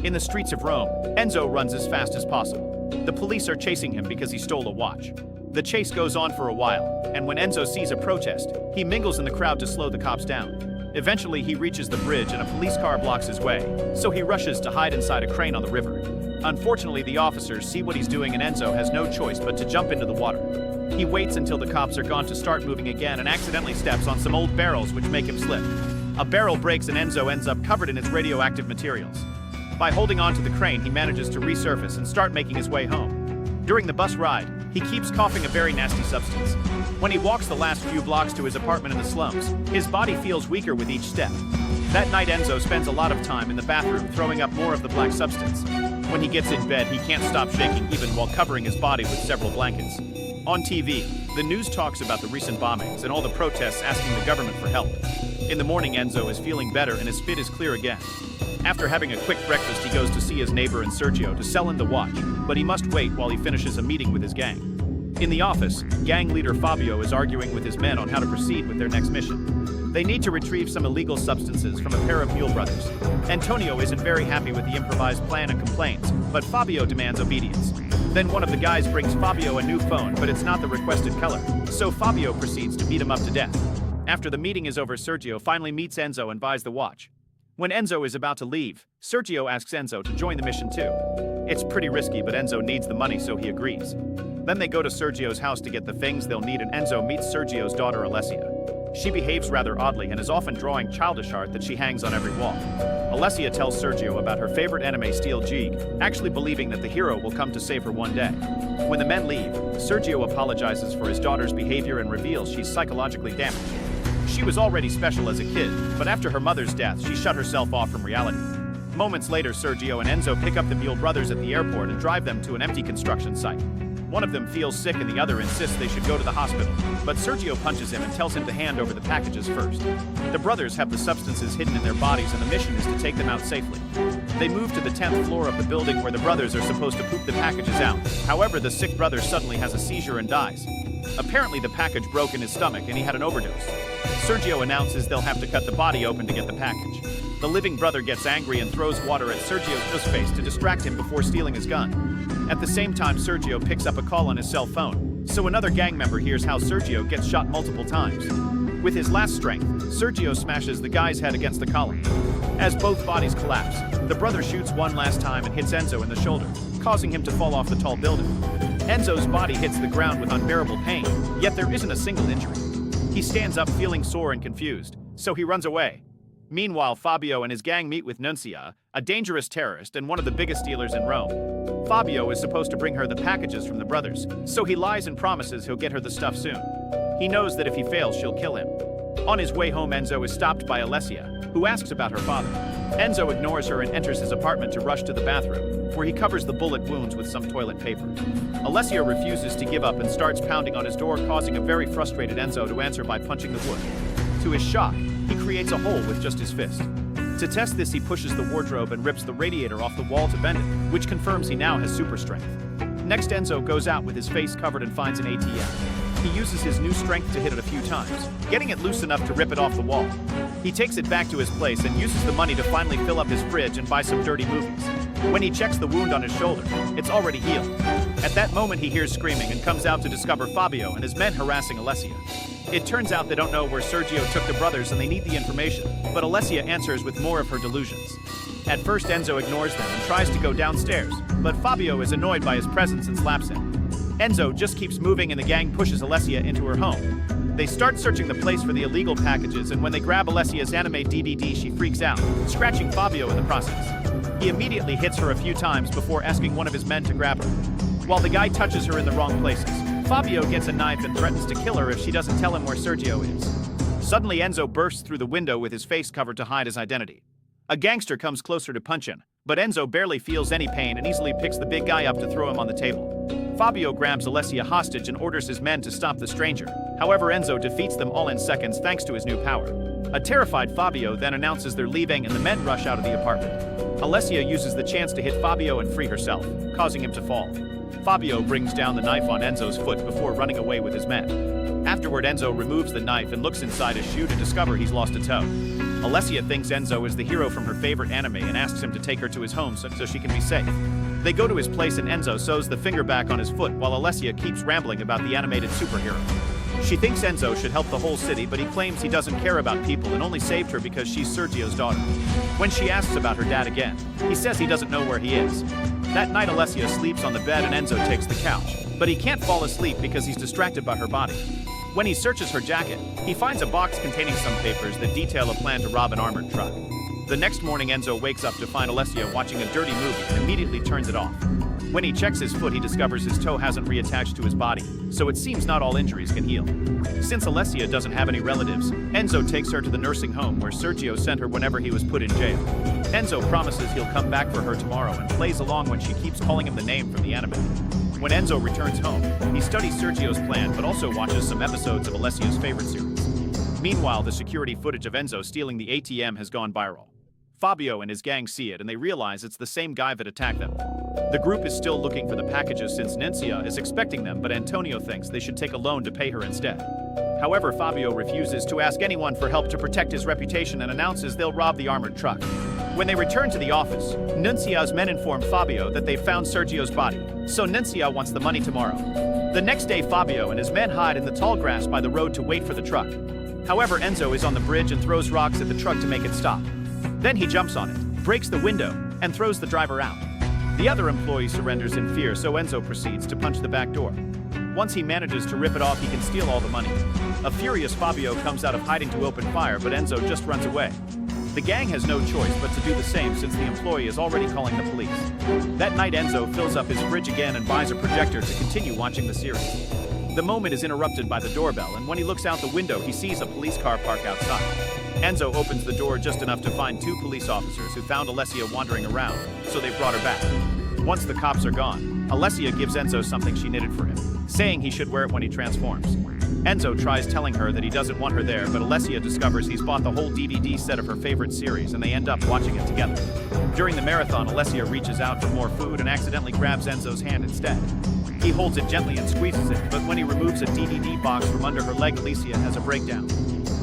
In the streets of Rome, Enzo runs as fast as possible. The police are chasing him because he stole a watch. The chase goes on for a while, and when Enzo sees a protest, he mingles in the crowd to slow the cops down. Eventually, he reaches the bridge and a police car blocks his way, so he rushes to hide inside a crane on the river. Unfortunately, the officers see what he's doing and Enzo has no choice but to jump into the water. He waits until the cops are gone to start moving again and accidentally steps on some old barrels which make him slip. A barrel breaks and Enzo ends up covered in its radioactive materials. By holding onto the crane, he manages to resurface and start making his way home. During the bus ride, he keeps coughing a very nasty substance. When he walks the last few blocks to his apartment in the slums, his body feels weaker with each step. That night, Enzo spends a lot of time in the bathroom throwing up more of the black substance. When he gets in bed, he can't stop shaking even while covering his body with several blankets. On TV, the news talks about the recent bombings and all the protests asking the government for help. In the morning, Enzo is feeling better and his spit is clear again. After having a quick breakfast, he goes to see his neighbor and Sergio to sell in the watch, but he must wait while he finishes a meeting with his gang. In the office, gang leader Fabio is arguing with his men on how to proceed with their next mission. They need to retrieve some illegal substances from a pair of mule brothers. Antonio isn't very happy with the improvised plan and complains, but Fabio demands obedience. Then one of the guys brings Fabio a new phone, but it's not the requested color, so Fabio proceeds to beat him up to death. After the meeting is over, Sergio finally meets Enzo and buys the watch. When Enzo is about to leave, Sergio asks Enzo to join the mission too. It's pretty risky, but Enzo needs the money, so he agrees. Then they go to Sergio's house to get the things they'll need, and Enzo meets Sergio's daughter, Alessia. She behaves rather oddly and is often drawing childish art that she hangs on every wall. Alessia tells Sergio about her favorite anime, Steel Jig, actually believing that the hero will come to save her one day. When the men leave, Sergio apologizes for his daughter's behavior and reveals she's psychologically damaged. She was already special as a kid, but after her mother's death, she shut herself off from reality. Moments later, Sergio and Enzo pick up the Mule brothers at the airport and drive them to an empty construction site. One of them feels sick and the other insists they should go to the hospital, but Sergio punches him and tells him to hand over the packages first. The brothers have the substances hidden in their bodies and the mission is to take them out safely. They move to the 10th floor of the building where the brothers are supposed to poop the packages out. However, the sick brother suddenly has a seizure and dies. Apparently, the package broke in his stomach and he had an overdose. Sergio announces they'll have to cut the body open to get the package. The living brother gets angry and throws water at Sergio's face to distract him before stealing his gun. At the same time, Sergio picks up a call on his cell phone, so another gang member hears how Sergio gets shot multiple times. With his last strength, Sergio smashes the guy's head against the column. As both bodies collapse, the brother shoots one last time and hits Enzo in the shoulder, causing him to fall off the tall building. Enzo's body hits the ground with unbearable pain, yet there isn't a single injury. He stands up feeling sore and confused, so he runs away. Meanwhile, Fabio and his gang meet with Nuncia, a dangerous terrorist and one of the biggest dealers in Rome. Fabio is supposed to bring her the packages from the brothers, so he lies and promises he'll get her the stuff soon. He knows that if he fails, she'll kill him. On his way home, Enzo is stopped by Alessia, who asks about her father. Enzo ignores her and enters his apartment to rush to the bathroom, where he covers the bullet wounds with some toilet paper. Alessia refuses to give up and starts pounding on his door, causing a very frustrated Enzo to answer by punching the wood. To his shock, he creates a hole with just his fist. To test this, he pushes the wardrobe and rips the radiator off the wall to bend it, which confirms he now has super strength. Next, Enzo goes out with his face covered and finds an ATM. He uses his new strength to hit it a few times, getting it loose enough to rip it off the wall. He takes it back to his place and uses the money to finally fill up his fridge and buy some dirty movies. When he checks the wound on his shoulder, it's already healed. At that moment, he hears screaming and comes out to discover Fabio and his men harassing Alessia. It turns out they don't know where Sergio took the brothers and they need the information, but Alessia answers with more of her delusions. At first, Enzo ignores them and tries to go downstairs, but Fabio is annoyed by his presence and slaps him. Enzo just keeps moving and the gang pushes Alessia into her home. They start searching the place for the illegal packages, and when they grab Alessia's anime DVD, she freaks out, scratching Fabio in the process. He immediately hits her a few times before asking one of his men to grab her. While the guy touches her in the wrong places, Fabio gets a knife and threatens to kill her if she doesn't tell him where Sergio is. Suddenly, Enzo bursts through the window with his face covered to hide his identity. A gangster comes closer to punch him, but Enzo barely feels any pain and easily picks the big guy up to throw him on the table. Fabio grabs Alessia hostage and orders his men to stop the stranger. However, Enzo defeats them all in seconds thanks to his new power. A terrified Fabio then announces they're leaving and the men rush out of the apartment. Alessia uses the chance to hit Fabio and free herself, causing him to fall. Fabio brings down the knife on Enzo's foot before running away with his men. Afterward, Enzo removes the knife and looks inside his shoe to discover he's lost a toe. Alessia thinks Enzo is the hero from her favorite anime and asks him to take her to his home so she can be safe. They go to his place and Enzo sews the finger back on his foot while Alessia keeps rambling about the animated superhero. She thinks Enzo should help the whole city, but he claims he doesn't care about people and only saved her because she's Sergio's daughter. When she asks about her dad again, he says he doesn't know where he is. That night Alessia sleeps on the bed and Enzo takes the couch, but he can't fall asleep because he's distracted by her body. When he searches her jacket, he finds a box containing some papers that detail a plan to rob an armored truck. The next morning Enzo wakes up to find Alessia watching a dirty movie and immediately turns it off. When he checks his foot, he discovers his toe hasn't reattached to his body, so it seems not all injuries can heal. Since Alessia doesn't have any relatives, Enzo takes her to the nursing home where Sergio sent her whenever he was put in jail. Enzo promises he'll come back for her tomorrow and plays along when she keeps calling him the name from the anime. When Enzo returns home, he studies Sergio's plan but also watches some episodes of Alessia's favorite series. Meanwhile, the security footage of Enzo stealing the ATM has gone viral. Fabio and his gang see it and they realize it's the same guy that attacked them. The group is still looking for the packages since Nunzia is expecting them, but Antonio thinks they should take a loan to pay her instead. However, Fabio refuses to ask anyone for help to protect his reputation and announces they'll rob the armored truck. When they return to the office, Nuncia's men inform Fabio that they found Sergio's body, so Nuncia wants the money tomorrow. The next day, Fabio and his men hide in the tall grass by the road to wait for the truck. However, Enzo is on the bridge and throws rocks at the truck to make it stop. Then he jumps on it, breaks the window, and throws the driver out. The other employee surrenders in fear, so Enzo proceeds to punch the back door. Once he manages to rip it off, he can steal all the money. A furious Fabio comes out of hiding to open fire, but Enzo just runs away. The gang has no choice but to do the same since the employee is already calling the police. That night, Enzo fills up his fridge again and buys a projector to continue watching the series. The moment is interrupted by the doorbell, and when he looks out the window, he sees a police car park outside. Enzo opens the door just enough to find two police officers who found Alessia wandering around, so they brought her back. Once the cops are gone, Alessia gives Enzo something she knitted for him, saying he should wear it when he transforms. Enzo tries telling her that he doesn't want her there, but Alessia discovers he's bought the whole DVD set of her favorite series and they end up watching it together. During the marathon, Alessia reaches out for more food and accidentally grabs Enzo's hand instead. He holds it gently and squeezes it, but when he removes a DVD box from under her leg, Alessia has a breakdown.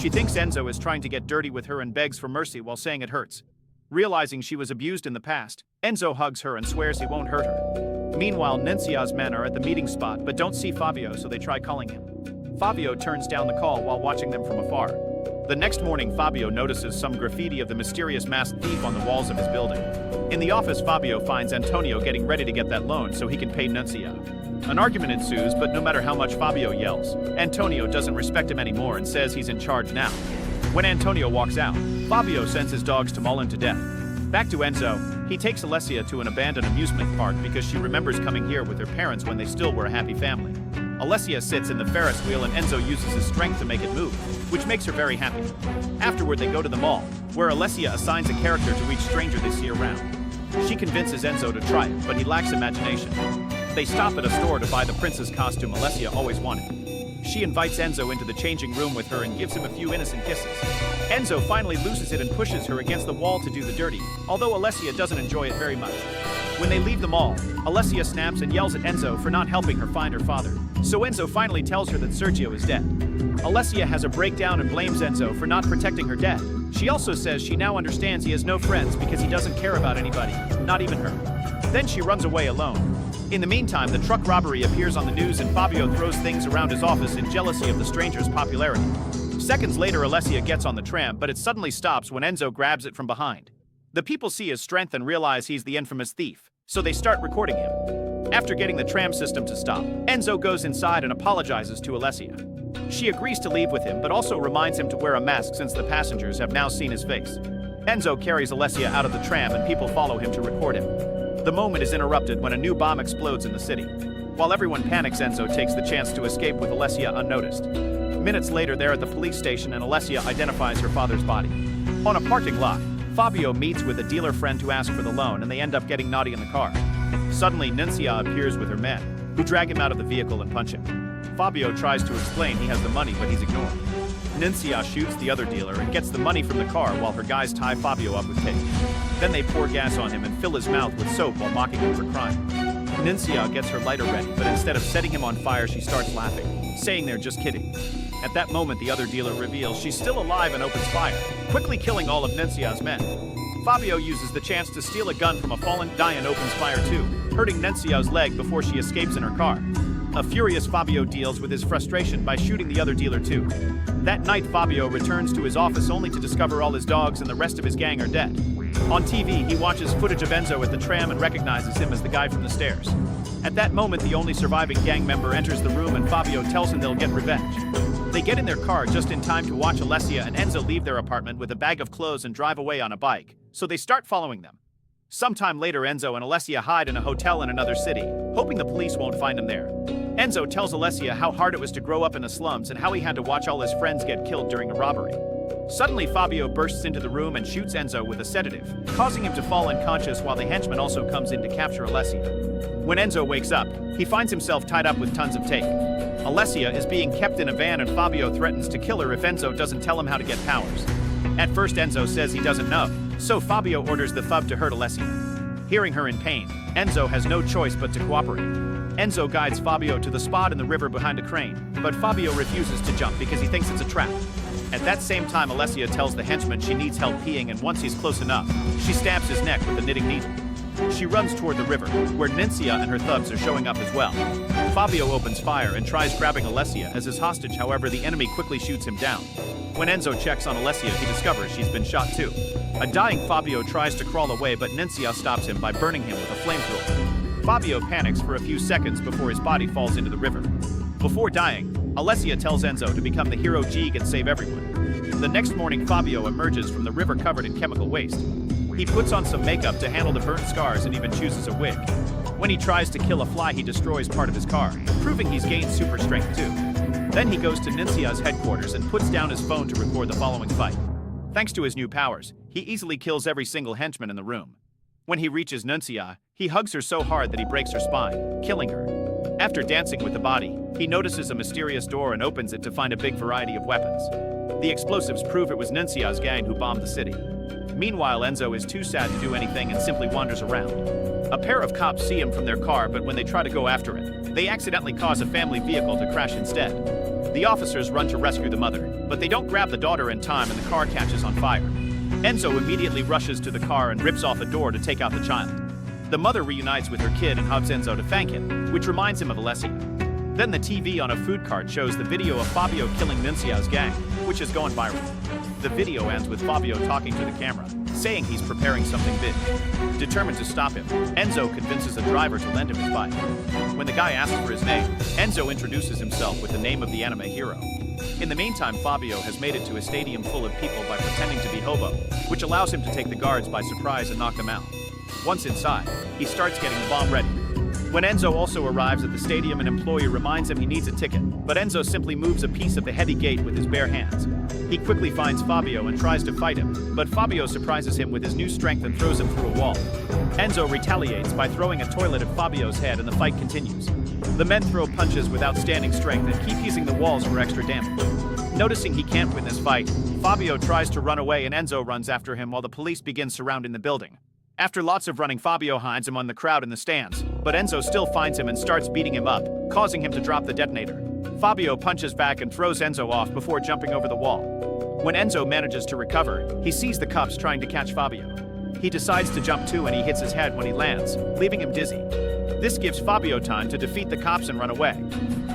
She thinks Enzo is trying to get dirty with her and begs for mercy while saying it hurts. Realizing she was abused in the past, Enzo hugs her and swears he won't hurt her. Meanwhile, Nuncia's men are at the meeting spot but don't see Fabio, so they try calling him. Fabio turns down the call while watching them from afar. The next morning, Fabio notices some graffiti of the mysterious masked thief on the walls of his building. In the office, Fabio finds Antonio getting ready to get that loan so he can pay Nuncia. An argument ensues, but no matter how much Fabio yells, Antonio doesn't respect him anymore and says he's in charge now. When Antonio walks out, Fabio sends his dogs to maul him to death. Back to Enzo, he takes Alessia to an abandoned amusement park because she remembers coming here with her parents when they still were a happy family. Alessia sits in the Ferris wheel and Enzo uses his strength to make it move, which makes her very happy. Afterward, they go to the mall, where Alessia assigns a character to each stranger they see around. She convinces Enzo to try it, but he lacks imagination. They stop at a store to buy the princess costume Alessia always wanted. She invites Enzo into the changing room with her and gives him a few innocent kisses. Enzo finally loses it and pushes her against the wall to do the dirty, although Alessia doesn't enjoy it very much. When they leave the mall, Alessia snaps and yells at Enzo for not helping her find her father. So Enzo finally tells her that Sergio is dead. Alessia has a breakdown and blames Enzo for not protecting her dad. She also says she now understands he has no friends because he doesn't care about anybody, not even her. Then she runs away alone. In the meantime, the truck robbery appears on the news and Fabio throws things around his office in jealousy of the stranger's popularity. Seconds later, Alessia gets on the tram, but it suddenly stops when Enzo grabs it from behind. The people see his strength and realize he's the infamous thief, so they start recording him. After getting the tram system to stop, Enzo goes inside and apologizes to Alessia. She agrees to leave with him, but also reminds him to wear a mask since the passengers have now seen his face. Enzo carries Alessia out of the tram and people follow him to record him. The moment is interrupted when a new bomb explodes in the city. While everyone panics, Enzo takes the chance to escape with Alessia unnoticed. Minutes later, they're at the police station and Alessia identifies her father's body. On a parking lot, Fabio meets with a dealer friend to ask for the loan and they end up getting naughty in the car. Suddenly, Nuncia appears with her men, who drag him out of the vehicle and punch him. Fabio tries to explain he has the money, but he's ignored. Nuncia shoots the other dealer and gets the money from the car while her guys tie Fabio up with tape. Then they pour gas on him and fill his mouth with soap while mocking him for crime. Nuncia gets her lighter ready, but instead of setting him on fire, she starts laughing, saying they're just kidding. At that moment, the other dealer reveals she's still alive and opens fire, quickly killing all of Nencia's men. Fabio uses the chance to steal a gun from a fallen guy and opens fire too, hurting Nencia's leg before she escapes in her car. A furious Fabio deals with his frustration by shooting the other dealer too. That night, Fabio returns to his office only to discover all his dogs and the rest of his gang are dead. On TV, he watches footage of Enzo at the tram and recognizes him as the guy from the stairs. At that moment, the only surviving gang member enters the room and Fabio tells him they'll get revenge. They get in their car just in time to watch Alessia and Enzo leave their apartment with a bag of clothes and drive away on a bike, so they start following them. Sometime later, Enzo and Alessia hide in a hotel in another city, hoping the police won't find them there. Enzo tells Alessia how hard it was to grow up in the slums and how he had to watch all his friends get killed during a robbery. Suddenly, Fabio bursts into the room and shoots Enzo with a sedative, causing him to fall unconscious while the henchman also comes in to capture Alessia. When Enzo wakes up, he finds himself tied up with tons of tape. Alessia is being kept in a van and Fabio threatens to kill her if Enzo doesn't tell him how to get powers. At first, Enzo says he doesn't know, so Fabio orders the thug to hurt Alessia. Hearing her in pain, Enzo has no choice but to cooperate. Enzo guides Fabio to the spot in the river behind a crane, but Fabio refuses to jump because he thinks it's a trap. At that same time, Alessia tells the henchman she needs help peeing, and once he's close enough, she stabs his neck with a knitting needle. She runs toward the river, where Nencia and her thugs are showing up as well. Fabio opens fire and tries grabbing Alessia as his hostage, however the enemy quickly shoots him down. When Enzo checks on Alessia, he discovers she's been shot too. A dying Fabio tries to crawl away, but Nencia stops him by burning him with a flamethrower. Fabio panics for a few seconds before his body falls into the river. Before dying, Alessia tells Enzo to become the hero Jeeg and save everyone. The next morning, Fabio emerges from the river covered in chemical waste. He puts on some makeup to handle the burnt scars and even chooses a wig. When he tries to kill a fly, he destroys part of his car, proving he's gained super strength too. Then he goes to Nencia's headquarters and puts down his phone to record the following fight. Thanks to his new powers, he easily kills every single henchman in the room. When he reaches Nencia, he hugs her so hard that he breaks her spine, killing her. After dancing with the body, he notices a mysterious door and opens it to find a big variety of weapons. The explosives prove it was Nencia's gang who bombed the city. Meanwhile, Enzo is too sad to do anything and simply wanders around. A pair of cops see him from their car, but when they try to go after it, they accidentally cause a family vehicle to crash instead. The officers run to rescue the mother, but they don't grab the daughter in time and the car catches on fire. Enzo immediately rushes to the car and rips off a door to take out the child. The mother reunites with her kid and hugs Enzo to thank him, which reminds him of Alessia. Then the TV on a food cart shows the video of Fabio killing Nencia's gang, which has gone viral. The video ends with Fabio talking to the camera, saying he's preparing something big. Determined to stop him, Enzo convinces a driver to lend him his bike. When the guy asks for his name, Enzo introduces himself with the name of the anime hero. In the meantime, Fabio has made it to a stadium full of people by pretending to be hobo, which allows him to take the guards by surprise and knock them out. Once inside, he starts getting the bomb ready. When Enzo also arrives at the stadium, an employee reminds him he needs a ticket, but Enzo simply moves a piece of the heavy gate with his bare hands. He quickly finds Fabio and tries to fight him, but Fabio surprises him with his new strength and throws him through a wall. Enzo retaliates by throwing a toilet at Fabio's head and the fight continues. The men throw punches with outstanding strength and keep using the walls for extra damage. Noticing he can't win this fight, Fabio tries to run away and Enzo runs after him while the police begin surrounding the building. After lots of running, Fabio hides among the crowd in the stands, but Enzo still finds him and starts beating him up, causing him to drop the detonator. Fabio punches back and throws Enzo off before jumping over the wall. When Enzo manages to recover, he sees the cops trying to catch Fabio. He decides to jump too and he hits his head when he lands, leaving him dizzy. This gives Fabio time to defeat the cops and run away.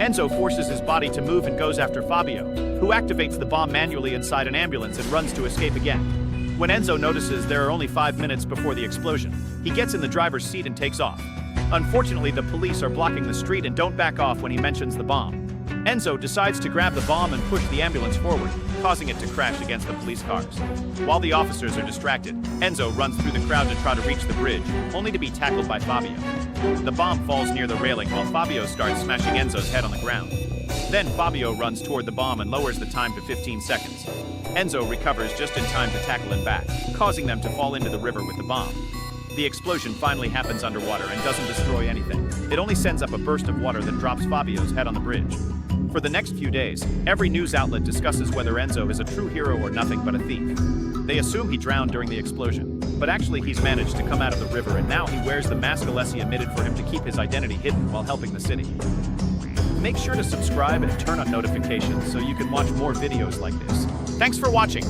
Enzo forces his body to move and goes after Fabio, who activates the bomb manually inside an ambulance and runs to escape again. When Enzo notices there are only 5 minutes before the explosion, he gets in the driver's seat and takes off. Unfortunately, the police are blocking the street and don't back off when he mentions the bomb. Enzo decides to grab the bomb and push the ambulance forward, causing it to crash against the police cars. While the officers are distracted, Enzo runs through the crowd to try to reach the bridge, only to be tackled by Fabio. The bomb falls near the railing while Fabio starts smashing Enzo's head on the ground. Then Fabio runs toward the bomb and lowers the time to 15 seconds. Enzo recovers just in time to tackle him back, causing them to fall into the river with the bomb. The explosion finally happens underwater and doesn't destroy anything. It only sends up a burst of water that drops Fabio's head on the bridge. For the next few days, every news outlet discusses whether Enzo is a true hero or nothing but a thief. They assume he drowned during the explosion, but actually he's managed to come out of the river and now he wears the mask Alessia knitted for him to keep his identity hidden while helping the city. Make sure to subscribe and turn on notifications so you can watch more videos like this. Thanks for watching.